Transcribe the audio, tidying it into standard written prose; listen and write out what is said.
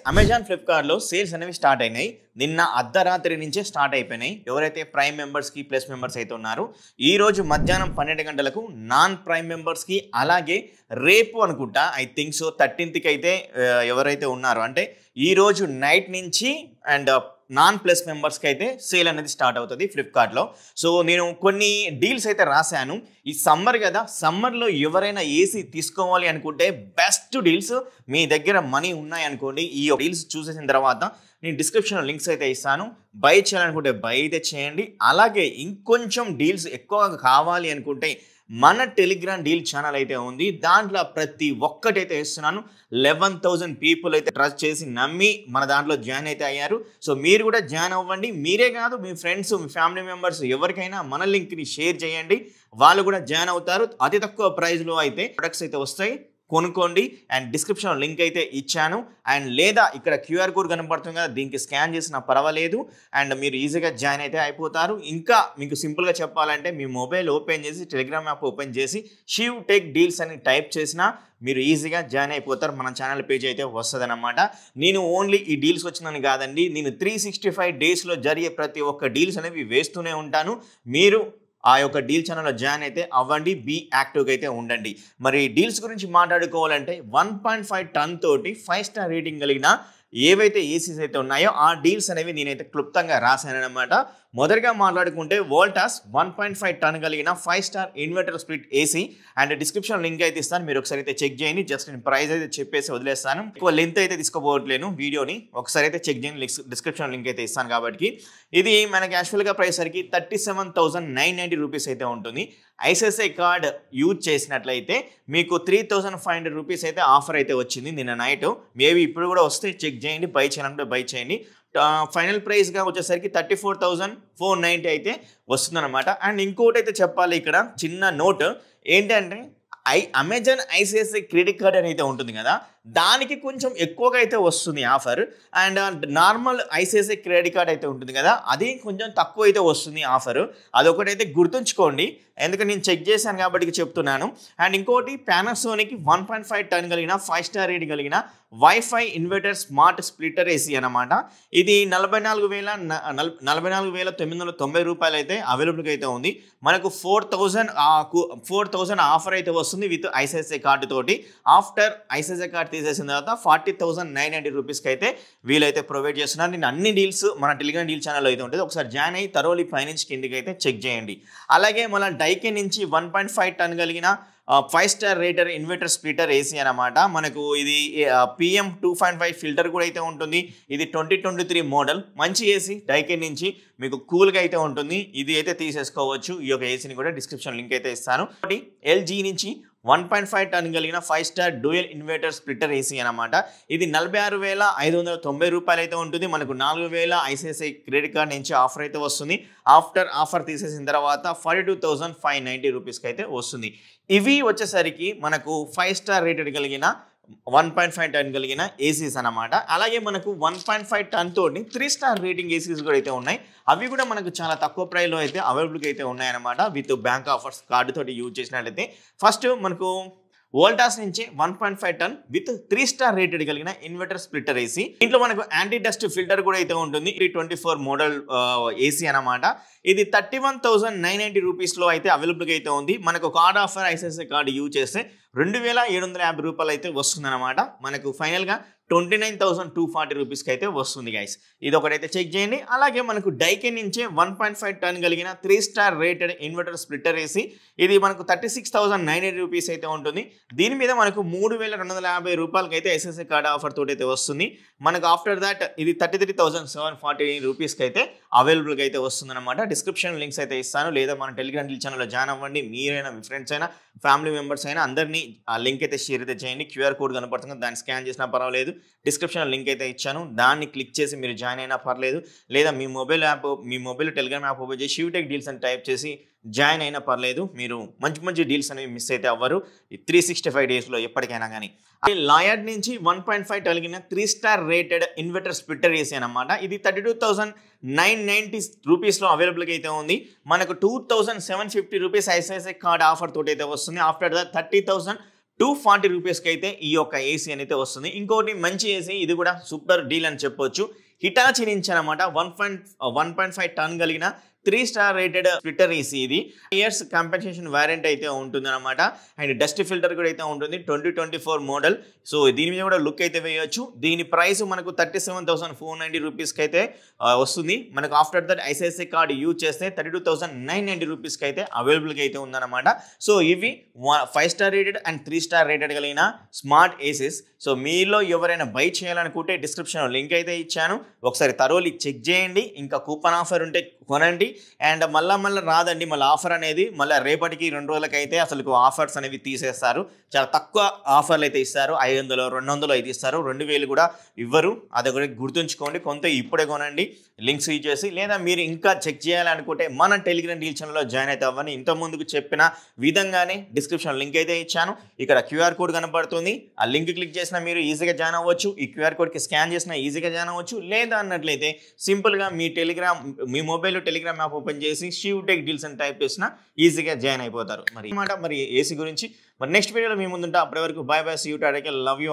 Amazon ఫ్లిప్కార్ట్లో sales అనేవి start అయినాయి. నిన్న అర్ధరాత్రి నుంచే స్టార్ట్ అయిపోయినాయి. ఎవరైతే ప్రైమ్ మెంబర్స్కి ప్లస్ మెంబర్స్ అయితే ఉన్నారో ఈరోజు మధ్యాహ్నం 12 గంటలకు నాన్ ప్రైమ్ మెంబర్స్కి, అలాగే రేపు అనుకుంటా ఐ థింక్ సో 13th అయితే ఎవరైతే ఉన్నారో అంటే ఈరోజు నైట్ నుంచి అండ్ నాన్ ప్లస్ మెంబర్స్కి అయితే సేల్ అనేది స్టార్ట్ అవుతుంది ఫ్లిప్కార్ట్లో. సో నేను కొన్ని డీల్స్ అయితే రాశాను. ఈ సమ్మర్ కదా, సమ్మర్లో ఎవరైనా ఏసీ తీసుకోవాలి అనుకుంటే బెస్ట్ డీల్స్ మీ దగ్గర మనీ ఉన్నాయి అనుకోండి. ఈ డీల్స్ చూసేసిన తర్వాత నేను డిస్క్రిప్షన్లో లింక్స్ అయితే ఇస్తాను. బై చేయాలనుకుంటే బై అయితే చేయండి. అలాగే ఇంకొంచెం డీల్స్ ఎక్కువగా కావాలి అనుకుంటే మన టెలిగ్రామ్ డీల్ ఛానల్ అయితే ఉంది. దాంట్లో ప్రతి ఒక్కటైతే ఇస్తున్నాను. 11,000 పీపుల్ అయితే ట్రస్ట్ చేసి నమ్మి మన దాంట్లో జాయిన్ అయితే అయ్యారు. సో మీరు కూడా జాయిన్ అవ్వండి. మీరే కాదు, మీ ఫ్రెండ్స్, మీ ఫ్యామిలీ మెంబర్స్ ఎవరికైనా మన లింక్ని షేర్ చేయండి. వాళ్ళు కూడా జాయిన్ అవుతారు. అతి తక్కువ ప్రైస్లో అయితే ప్రొడక్ట్స్ అయితే వస్తాయి, కొనుక్కోండి. అండ్ డిస్క్రిప్షన్లో లింక్ అయితే ఇచ్చాను. అండ్ లేదా ఇక్కడ క్యూఆర్ కోడ్ కనబడుతుంది కదా, దీనికి స్కాన్ చేసినా పర్వాలేదు. అండ్ మీరు ఈజీగా జాయిన్ అయితే అయిపోతారు. ఇంకా మీకు సింపుల్గా చెప్పాలంటే మీ మొబైల్ ఓపెన్ చేసి టెలిగ్రామ్ యాప్ ఓపెన్ చేసి షివ్ టెక్ డీల్స్ అని టైప్ చేసినా మీరు ఈజీగా జాయిన్ అయిపోతారు. మన ఛానల్ పేజ్ అయితే వస్తుంది అన్నమాట. నేను ఓన్లీ ఈ డీల్స్ వచ్చిందని కాదండి, నేను 365 డేస్లో జరిగే ప్రతి ఒక్క డీల్స్ అనేవి వేస్తూనే ఉంటాను. మీరు ఆ యొక్క డీల్ ఛానల్లో జాయిన్ అయితే అవ్వండి, బీ యాక్టివ్గా అయితే ఉండండి. మరి డీల్స్ గురించి మాట్లాడుకోవాలంటే 1.5 టన్ తోటి 5 స్టార్ రేటింగ్ కలిగిన ఏవైతే ఏసీస్ అయితే ఉన్నాయో ఆ డీల్స్ అనేవి నేనైతే క్లుప్తంగా రాశానన్నమాట. మొదటిగా మాట్లాడుకుంటే వోల్టాస్ 1.5 టన్ కలిగిన 5 star inverter split AC. And description link అయితే ఇస్తాను, మీరు ఒకసారి అయితే చెక్ చేయండి. జస్ట్ నేను ప్రైస్ అయితే చెప్పేసి వదిలేస్తాను, ఎక్కువ లెంత్ అయితే తీసుకోపోవట్లేను వీడియోని. ఒకసారి అయితే చెక్ చేయండి, డిస్క్రిప్షన్ లింక్ అయితే ఇస్తాను. కాబట్టి ఇది మనకి యాక్చువల్గా ప్రైస్ సరికి 37,990 రూపీస్ అయితే ఉంటుంది. ఐసిఐసిఐ కార్డ్ యూజ్ చేసినట్లయితే మీకు 3,500 రూపీస్ అయితే ఆఫర్ అయితే వచ్చింది నిన్న నైట్. మేబీ ఇప్పుడు కూడా వస్తే చెక్ చేయండి, బై చేయాలంటే బై చేయండి. ఫైనల్ ప్రైస్గా వచ్చేసరికి 34,490 అయితే వస్తుందన్నమాట. అండ్ ఇంకోటి అయితే చెప్పాలి, ఇక్కడ చిన్న నోట్ ఏంటంటే అమెజాన్ ఐసిఐసిఐ క్రెడిట్ కార్డ్ అని అయితే ఉంటుంది కదా, దానికి కొంచెం ఎక్కువగా అయితే వస్తుంది offer. And normal ICICI credit card అయితే ఉంటుంది కదా, అది కొంచెం తక్కువ అయితే వస్తుంది ఆఫర్. అదొకటైతే గుర్తుంచుకోండి, ఎందుకంటే నేను చెక్ చేశాను కాబట్టి చెప్తున్నాను. అండ్ ఇంకోటి పానాసోనిక్ 1.5 టన్ కలిగిన 5 స్టార్ రేటింగ్ కలిగిన wifi inverter smart splitter AC అనమాట. ఇది 44,990 రూపాయలు అయితే అవైలబుల్గా అయితే ఉంది. మనకు 4,000 ఆఫర్ అయితే వస్తుంది విత్ ఐసిఐసిఐ కార్డు తోటి. ఆఫ్టర్ ఐసిఐసిఐ కార్డు తీసేసిన తర్వాత 40,990 రూపీస్కి అయితే వీలైతే ప్రొవైడ్ చేస్తున్నారు. నేను అన్ని డీల్స్ మన టెలిగ్రామ్ డీల్ ఛానల్లో అయితే ఉంటుంది, ఒకసారి జాయిన్ అయ్యి తరోలి పైనుంచి కిందికి అయితే చెక్ చేయండి. అలాగే మన డైకే నుంచి 1.5 టన్ కలిగిన 5 star rater inverter splitter AC అనమాట. మనకు ఇది PM 2.5 ఫిల్టర్ కూడా అయితే ఉంటుంది. ఇది 2023 మోడల్, మంచి ఏసీ. డైకే నుంచి మీకు కూల్గా అయితే ఉంటుంది. ఇది అయితే తీసేసుకోవచ్చు. ఈ యొక్క ఏసీని కూడా డిస్క్రిప్షన్ లింక్ అయితే ఇస్తాను. ఎల్జీ నుంచి 1.5 టన్ కలిగిన 5 star dual inverter splitter AC అనమాట. ఇది 46,590 రూపాయలు అయితే ఉంటుంది. మనకు 4,000 ఐసిఐసిఐ క్రెడిట్ కార్డ్ నుంచి ఆఫర్ అయితే వస్తుంది. ఆఫ్టర్ ఆఫర్ తీసేసిన తర్వాత 42,590 రూపీస్కి అయితే వస్తుంది. ఇవి వచ్చేసరికి మనకు 5 స్టార్ రేటెడ్ కలిగిన 1.5 టన్ కలిగిన ఏసీస్ అనమాట. అలాగే మనకు 1.5 టన్ తోటి 3 స్టార్ రేటింగ్ ఏసీస్ కూడా అయితే ఉన్నాయి. అవి కూడా మనకు చాలా తక్కువ ప్రైస్లో అయితే అవైలబుల్గా అయితే ఉన్నాయన్నమాట. విత్ బ్యాంక్ ఆఫర్స్ కార్డు తోటి యూజ్ చేసినట్లయితే ఫస్ట్ మనకు వోల్టాస్ నుంచి 1.5 టన్ విత్ 3 స్టార్ రేటెడ్ కలిగిన ఇన్వర్టర్ స్ప్లిటర్ ఏసీ. దీంట్లో మనకు యాంటీ డస్ట్ ఫిల్టర్ కూడా అయితే ఉంటుంది. 324 మోడల్ ఏసీ అనమాట. ఇది 31,990 రూపీస్లో అయితే అవైలబుల్గా అయితే ఉంది. మనకు card offer ICICI card use చేస్తే 2,750 రూపాయలు అయితే వస్తుంది అనమాట. మనకు ఫైనల్గా 29,240 రూపీస్కి అయితే వస్తుంది గైస్. ఇది ఒకటైతే చెక్ చేయండి. అలాగే మనకు డైకే నుంచే 1.5 టన్ కలిగిన 3 star rated inverter splitter AC. ఇది మనకు 36,980 రూపీస్ అయితే ఉంటుంది. దీని మీద మనకు 3,250 రూపాయలకి అయితే ఐసిఐసిఐ కార్డ్ ఆఫర్ తోటి అయితే వస్తుంది. మనకు ఆఫ్టర్ దాట్ ఇది 33,740 రూపీస్కి అయితే అవైలబుల్గా అయితే వస్తుంది అనమాట. డిస్క్రిప్షన్ లింక్స్ అయితే ఇస్తాను, లేదా మన టెలిగ్రామ్ డీల్ ఛానల్లో జాయిన్ అవ్వండి. మీరైనా, మీ ఫ్రెండ్స్ అయినా, ఫ్యామిలీ మెంబర్స్ అయినా అందరినీ ఆ లింక్ అయితే షేర్ అయితే చేయండి. క్యూఆర్ కోడ్ కనపడుతుంది, దాన్ని స్కాన్ చేసినా పర్వాలేదు. డిస్క్రిప్షన్లో లింక్ అయితే ఇచ్చాను, దాన్ని క్లిక్ చేసి మీరు జాయిన్ అయినా పర్లేదు. లేదా మీ మొబైల్ టెలిగ్రామ్ యాప్ ఓపెన్ చేసి షివ్ టెక్ డీల్స్ అని టైప్ చేసి జాయిన్ అయినా పర్లేదు. మీరు మంచి డీల్స్ అనేవి మిస్ అయితే అవ్వరు 365 డేస్లో ఎప్పటికైనా కానీ. లాయడ్ నుంచి 1.5 కలిగిన 3 star rated inverter splitter AC అనమాట. ఇది 32,990 రూపీస్లో అవైలబుల్గా అయితే ఉంది. మనకు 2,750 రూపీస్ ఐసిఐసిఐ కార్డ్ ఆఫర్ తోటి అయితే వస్తుంది. ఆఫ్టర్ ద 30,000 240 రూపీస్కి అయితే ఈ యొక్క ఏసీ అనేది వస్తుంది. ఇంకోటి మంచి ఏసీ, ఇది కూడా సూపర్ డీల్ అని చెప్పొచ్చు. హిటాచి నుంచి అనమాట 1.5 టన్ కలిగిన 3 స్టార్ రేటెడ్ స్ప్లిటర్ ఏసీ. ఇది ఇయర్స్ కంపెన్సేషన్ వారంటీ అయితే ఉంటుంది అనమాట. అండ్ డస్ట్ ఫిల్టర్ కూడా అయితే ఉంటుంది. 2024 మోడల్. సో దీని మీద కూడా లుక్ అయితే వేయొచ్చు. దీని ప్రైస్ మనకు 37,490 రూపీస్కి అయితే వస్తుంది. మనకు after that ICICI card use చేస్తే 32,990 రూపీస్కి అయితే అవైలబుల్గా అయితే ఉందన్నమాట. సో ఇవి 5 star rated and 3 star rated కలిగిన స్మార్ట్ ఏసీస్. సో మీలో ఎవరైనా బై చేయాలనుకుంటే డిస్క్రిప్షన్లో లింక్ అయితే ఇచ్చాను, ఒకసారి తరోలి చెక్ చేయండి. ఇంకా కూపన్ ఆఫర్ ఉంటే కొనండి. అండ్ మళ్ళీ రాదండి మళ్ళీ ఆఫర్ అనేది, మళ్ళీ రేపటికి 2 రోజులకి అయితే అసలు ఆఫర్స్ అనేవి తీసేస్తారు. చాలా తక్కువ ఆఫర్లు అయితే ఇస్తారు. 500, 200 అయితే ఇస్తారు, 2000 కూడా ఇవ్వరు. అది కూడా గుర్తుంచుకోండి. కొంత ఇప్పుడే కొనండి లింక్స్ యూజ్ చేసి. లేదా మీరు ఇంకా చెక్ చేయాలనుకుంటే మన టెలిగ్రామ్ డీల్ ఛానల్లో జాయిన్ అయితే అవ్వండి. ఇంత ముందుకు చెప్పిన విధంగానే డిస్క్రిప్షన్ లింక్ అయితే ఇచ్చాను. ఇక్కడ క్యూఆర్ కోడ్ కనబడుతుంది. ఆ లింక్ క్లిక్ చేసినా మీరు ఈజీగా జాయిన్ అవ్వచ్చు. ఈ క్యూఆర్ కోడ్కి స్కాన్ చేసినా ఈజీగా జాయిన్ అవ్వచ్చు. లేదా అన్నట్లయితే సింపుల్గా మీ మొబైల్లో టెలిగ్రామ్ యాప్ ఓపెన్ చేసి శివ్ టెక్ డీల్స్ అని టైప్ చేసినా ఈజీగా జాయిన్ అయిపోతారు. మరి ఏసీ గురించి మరి నెక్స్ట్ వీడియోలో మీ ముందుంటా. అప్పటి వరకు bye bye, see you, tata, love you.